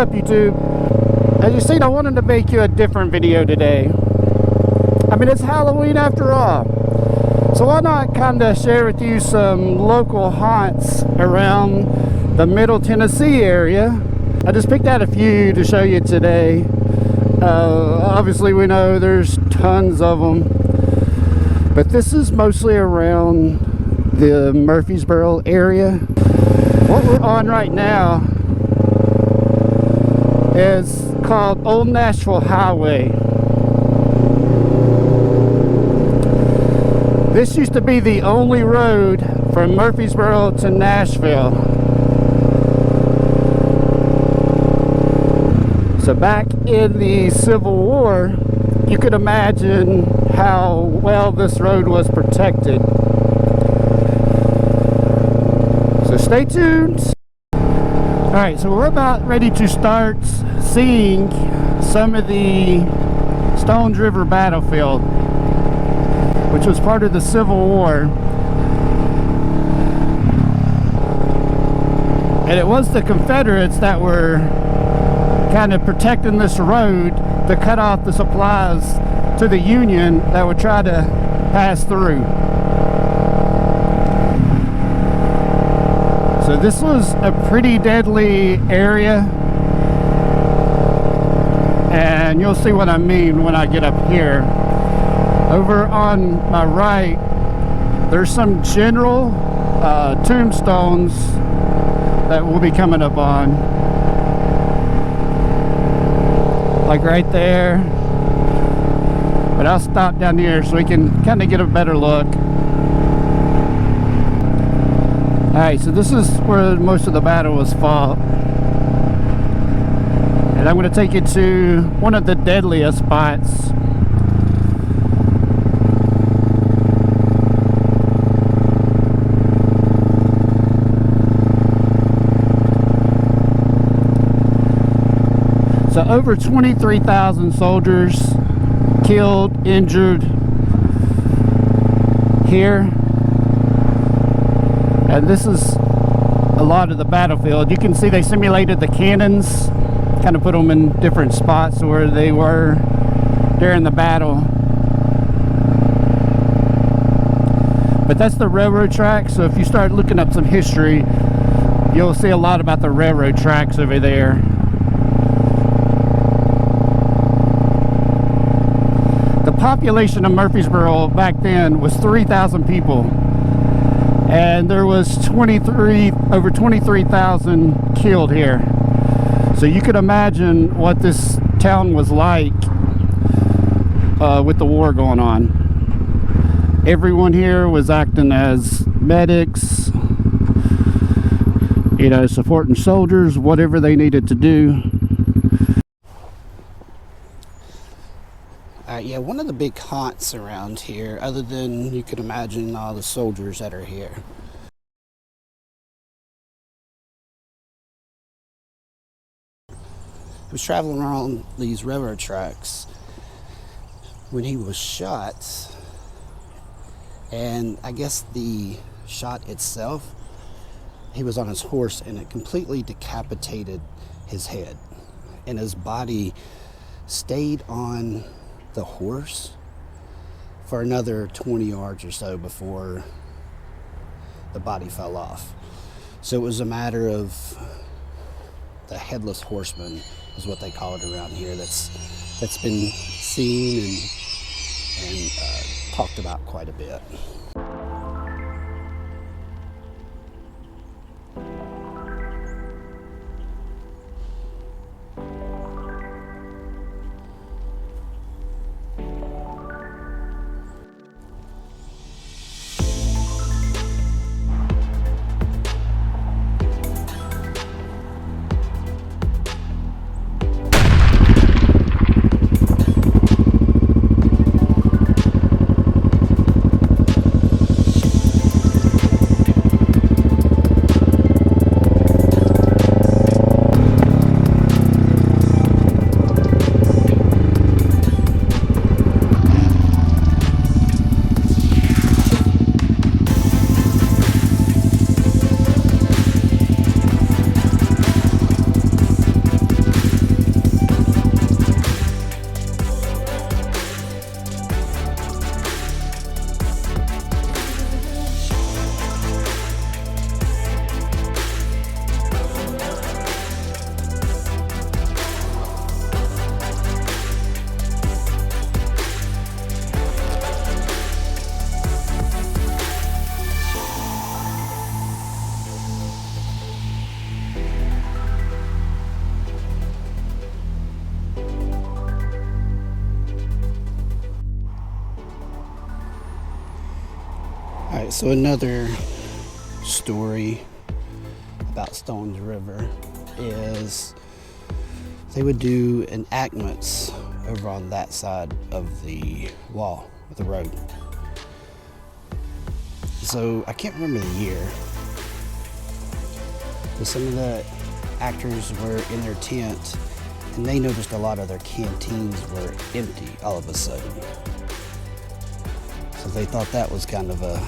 up, YouTube? As you seen, I wanted to make you a different video today. I mean, it's Halloween after all, so why not kind of share with you some local haunts around the Middle Tennessee area. I just picked out a few to show you today. Obviously we know there's tons of them, but this is mostly around the Murfreesboro area. What we're on right now is called Old Nashville Highway. This used to be the only road from Murfreesboro to Nashville. So back in the Civil War, you could imagine how well this road was protected. So stay tuned. Alright, so we're about ready to start seeing some of the Stones River battlefield, which was part of the Civil War. And it was the Confederates that were kind of protecting this road to cut off the supplies to the Union that would try to pass through. So this was a pretty deadly area, and you'll see what I mean when I get up here. Over on my right, there's some general tombstones that we'll be coming up on. Like right there. But I'll stop down here so we can kind of get a better look. Alright, so this is where most of the battle was fought. And I'm going to take you to one of the deadliest spots. So over 23,000 soldiers killed, injured here. And this is a lot of the battlefield. You can see they simulated the cannons, kind of put them in different spots where they were during the battle. But that's the railroad tracks, so if you start looking up some history, you'll see a lot about the railroad tracks over there. The population of Murfreesboro back then was 3,000 people, and there was over 23,000 killed here. So you could imagine what this town was like with the war going on. Everyone here was acting as medics, you know, supporting soldiers, whatever they needed to do. Yeah, one of the big haunts around here, other than you could imagine all the soldiers that are here. I was traveling around these railroad tracks when he was shot, and I guess the shot itself, he was on his horse and it completely decapitated his head, and his body stayed on the horse for another 20 yards or so before the body fell off. So it was a matter of the headless horseman is what they call it around here. That's been seen and talked about quite a bit. Alright, so another story about Stones River is they would do enactments over on that side of the wall of the road. So I can't remember the year, but some of the actors were in their tent and they noticed a lot of their canteens were empty all of a sudden. So they thought that was kind of an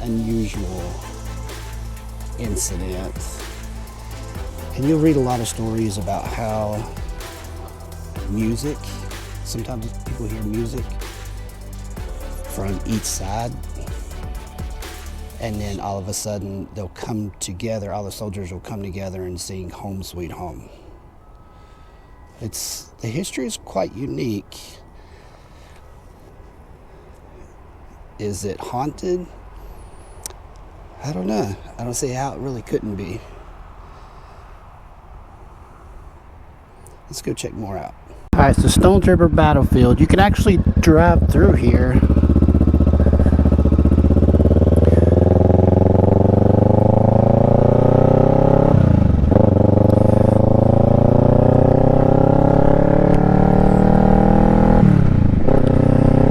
unusual incident. And you'll read a lot of stories about how music, sometimes people hear music from each side, and then all of a sudden they'll come together, all the soldiers will come together and sing Home Sweet Home. The history is quite unique. Is it haunted? I don't know. I don't see how it really couldn't be. Let's go check more out. Alright, so Stones River Battlefield. You can actually drive through here.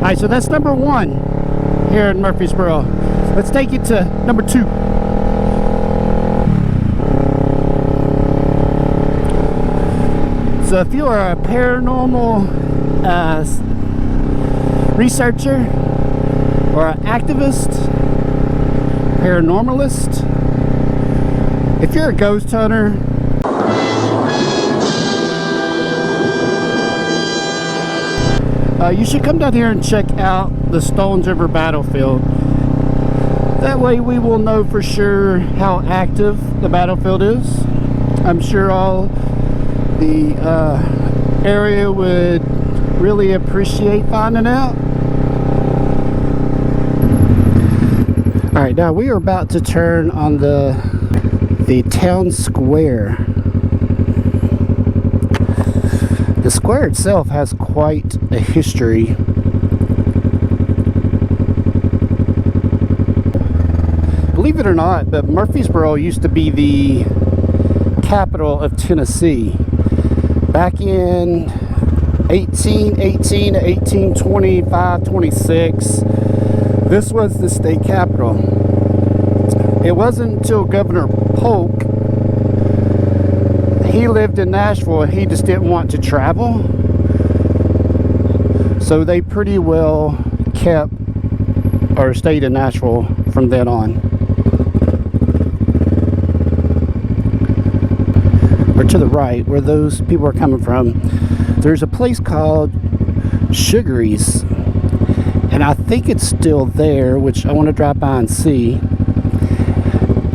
Alright, so that's number 1 here in Murfreesboro. Let's take it to number 2. So if you are a paranormal researcher or an activist, paranormalist, if you're a ghost hunter, you should come down here and check out the Stones River Battlefield. That way we will know for sure how active the battlefield is. I'm sure all the area would really appreciate finding out. Alright, now we are about to turn on the town square. The square itself has quite a history. Believe it or not, but Murfreesboro used to be the capital of Tennessee. Back in 1818 to 1825, 26, this was the state capital. It wasn't until Governor Polk, he lived in Nashville, he just didn't want to travel. So they pretty well kept or stayed in Nashville from then on. Or to the right, where those people are coming from, there's a place called Sugary's, and I think it's still there, which I want to drive by and see.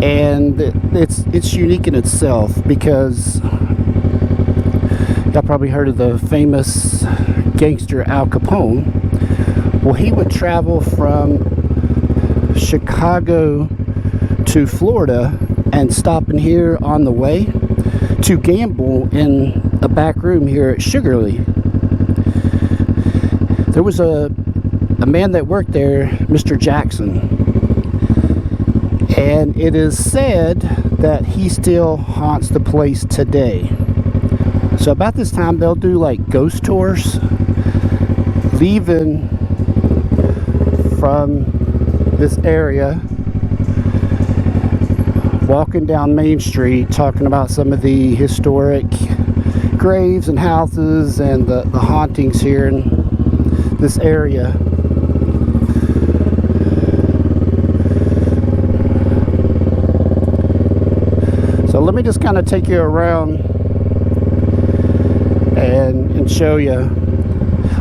And it's unique in itself because y'all probably heard of the famous gangster Al Capone. Well, he would travel from Chicago to Florida and stop in here on the way to gamble in a back room here at Sugarly. There was a man that worked there, Mr. Jackson, and it is said that he still haunts the place today. So about this time they'll do like ghost tours, leaving from this area, walking down Main Street, talking about some of the historic graves and houses and the hauntings here in this area. So let me just kind of take you around and show you.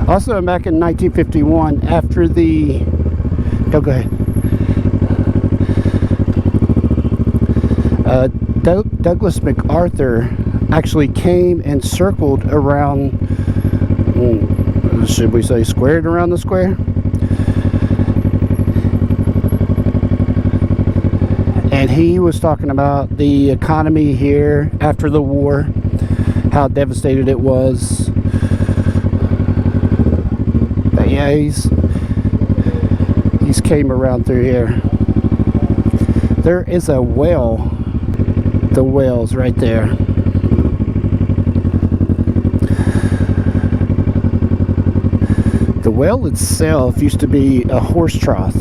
Also, back in 1951, after the... Oh, go ahead. Douglas MacArthur actually came and circled around, should we say squared around the square? And he was talking about the economy here after the war, how devastated it was. But yeah, These came around through here. There is a well. The well's right there. The well itself used to be a horse trough,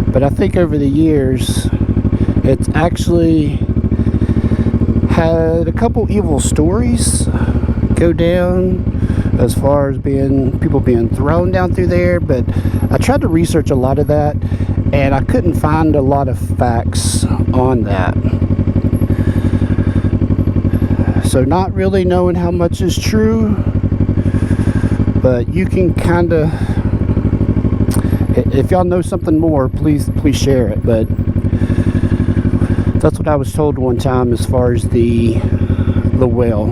but I think over the years it's actually had a couple evil stories go down as far as people being thrown down through there. But I tried to research a lot of that and I couldn't find a lot of facts on that, so not really knowing how much is true. But you can kind of, if y'all know something more, please share it. But that's what I was told one time as far as the well.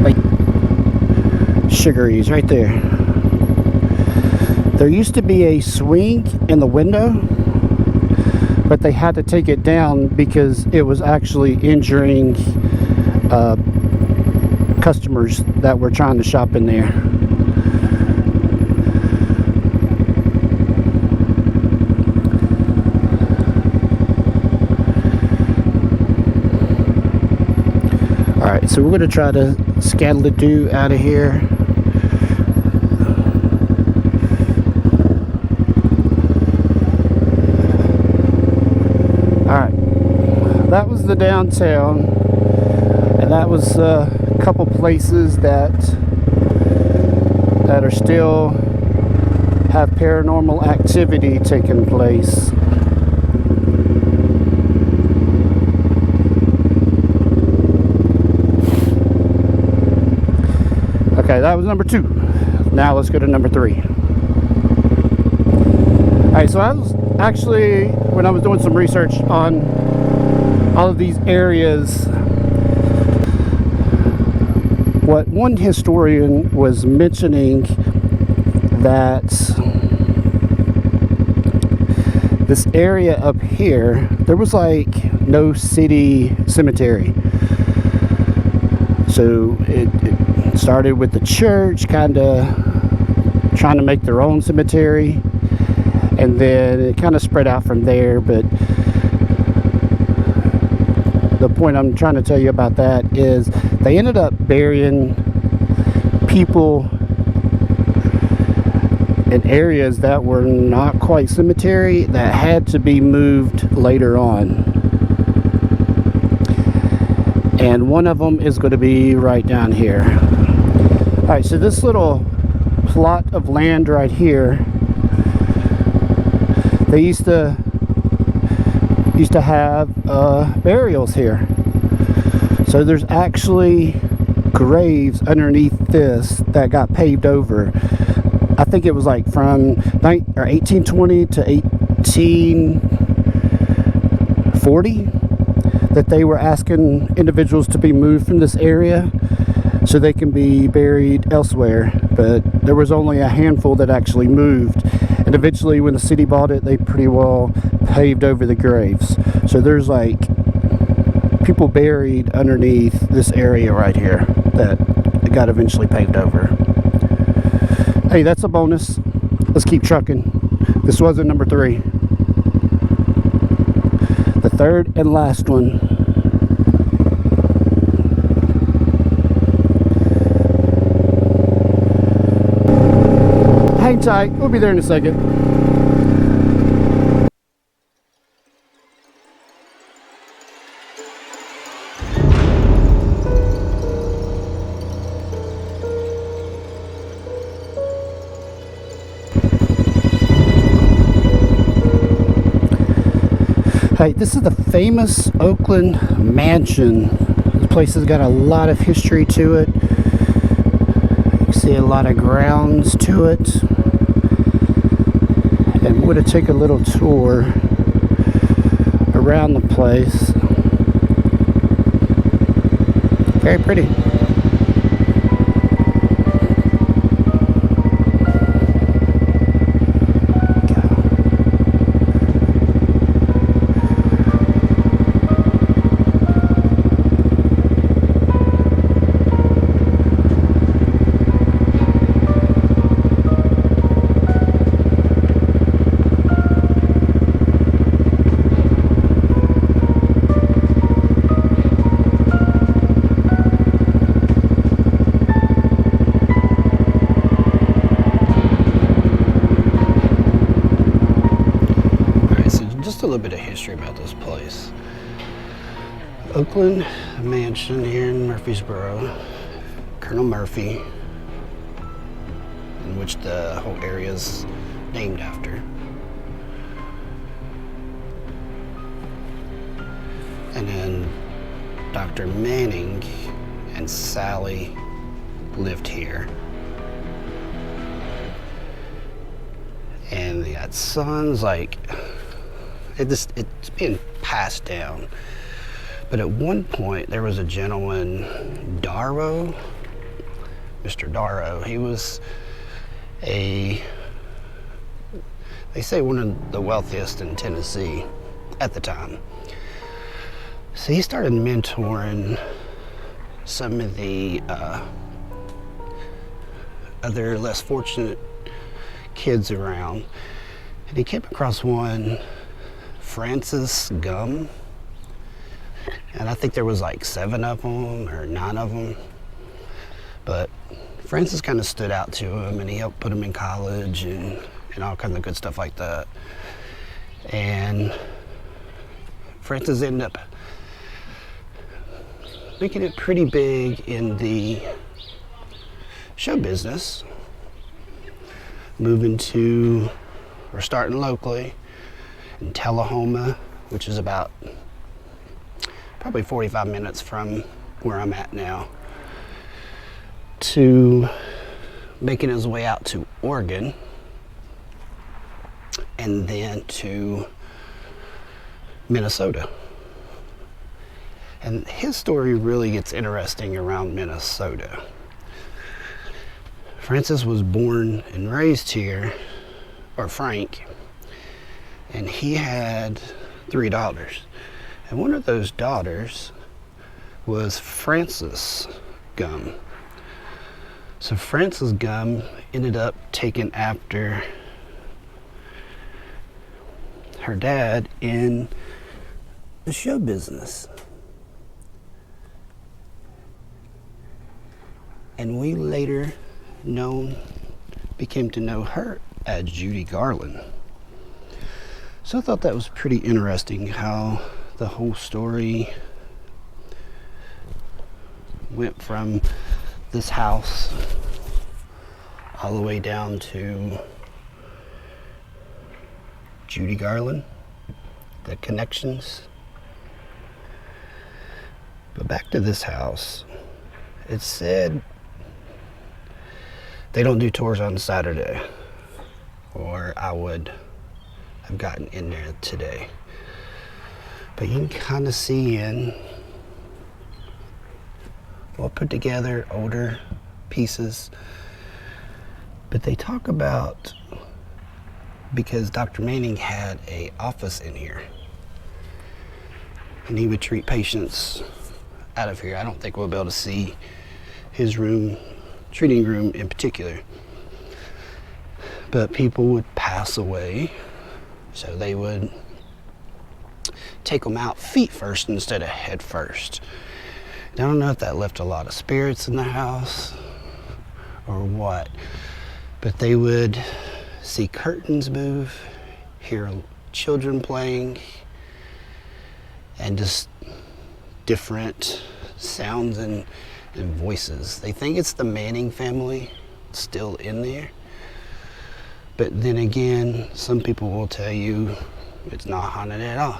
Like Sugary's right there. There used to be a swing in the window, but they had to take it down because it was actually injuring customers that were trying to shop in there. Alright, so we're going to try to skedaddle out of here. Alright, that was the downtown, and that was couple places that are still have paranormal activity taking place. Okay, that was number 2. Now let's go to number 3. Alright, so I was actually, when I was doing some research on all of these areas, what one historian was mentioning, that this area up here, there was like no city cemetery. So it started with the church kind of trying to make their own cemetery, and then it kind of spread out from there. But the point I'm trying to tell you about that is they ended up burying people in areas that were not quite cemetery, that had to be moved later on. And one of them is going to be right down here. Alright, so this little plot of land right here, they used to have burials here. So there's actually graves underneath this that got paved over. I think it was like from 1820 to 1840 that they were asking individuals to be moved from this area so they can be buried elsewhere. But there was only a handful that actually moved. And eventually when the city bought it, they pretty well paved over the graves. So there's like people buried underneath this area right here that got eventually paved over. Hey, that's a bonus. Let's keep trucking. This wasn't number 3. The third and last one. Hang tight, we'll be there in a second. Hey, this is the famous Oakland Mansion. This place has got a lot of history to it. You can see a lot of grounds to it. And we're going to take a little tour around the place. Very pretty. just a little bit of history about this place. Oakland Mansion here in Murfreesboro, Colonel Murphy, in which the whole area is named after. And then Dr. Manning and Sally lived here. And they got sons, like, it's being passed down. But at one point, there was a gentleman, Darrow, Mr. Darrow. He was they say one of the wealthiest in Tennessee at the time. So he started mentoring some of the other less fortunate kids around. And he came across one, Francis Gum. And I think there was like 7 of them or 9 of them. But Francis kind of stood out to him, and he helped put him in college and all kinds of good stuff like that. And Francis ended up making it pretty big in the show business, starting locally in Tullahoma, which is about probably 45 minutes from where I'm at now, to making his way out to Oregon, and then to Minnesota. And his story really gets interesting around Minnesota. Francis was born and raised here, or Frank, and he had 3 daughters. And one of those daughters was Frances Gum. So Frances Gum ended up taking after her dad in the show business. And we later became to know her as Judy Garland. So I thought that was pretty interesting how the whole story went from this house all the way down to Judy Garland, the connections. But back to this house, it said they don't do tours on Saturday, or I would have gotten in there today. But you can kind of see in well put together older pieces. But they talk about, because Dr. Manning had an office in here, and he would treat patients out of here. I don't think we'll be able to see his room, treating room in particular. But people would pass away, so they would take them out feet first instead of head first. And I don't know if that left a lot of spirits in the house or what, but they would see curtains move, hear children playing, and just different sounds and voices. They think it's the Manning family still in there. But then again, some people will tell you it's not haunted at all.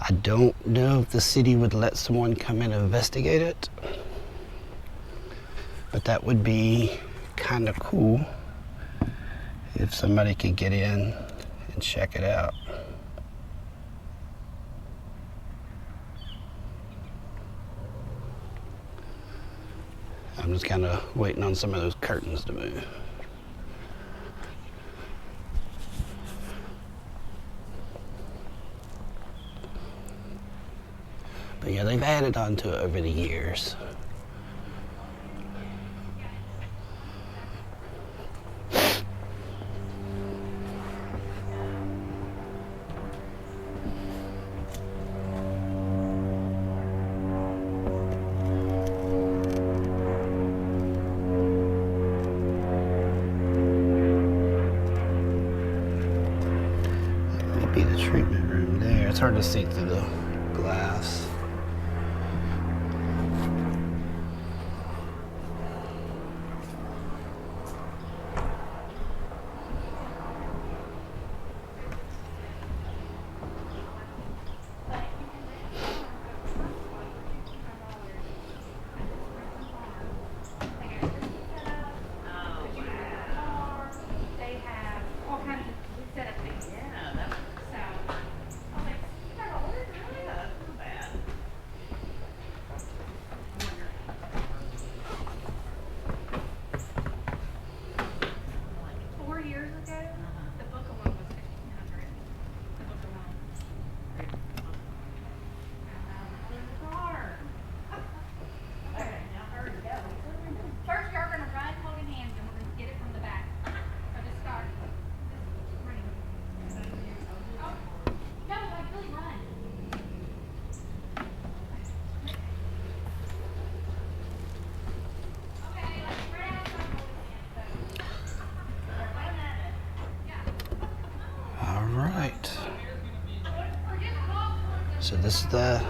I don't know if the city would let someone come in and investigate it, but that would be kind of cool if somebody could get in and check it out. I'm just kind of waiting on some of those curtains to move. But yeah, they've added on to it over the years. be the treatment room there. It's hard to see through the glass. Alright. So this is the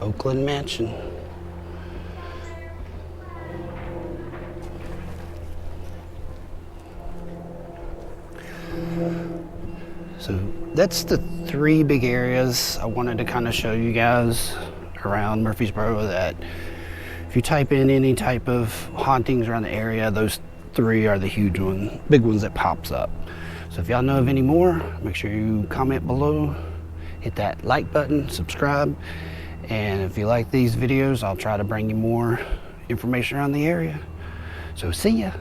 Oakland Mansion. So that's the three big areas I wanted to kind of show you guys around Murfreesboro, that if you type in any type of hauntings around the area, those three are the huge one, big ones that pops up. So if y'all know of any more, make sure you comment below, hit that like button, subscribe, and if you like these videos, I'll try to bring you more information around the area. So see ya.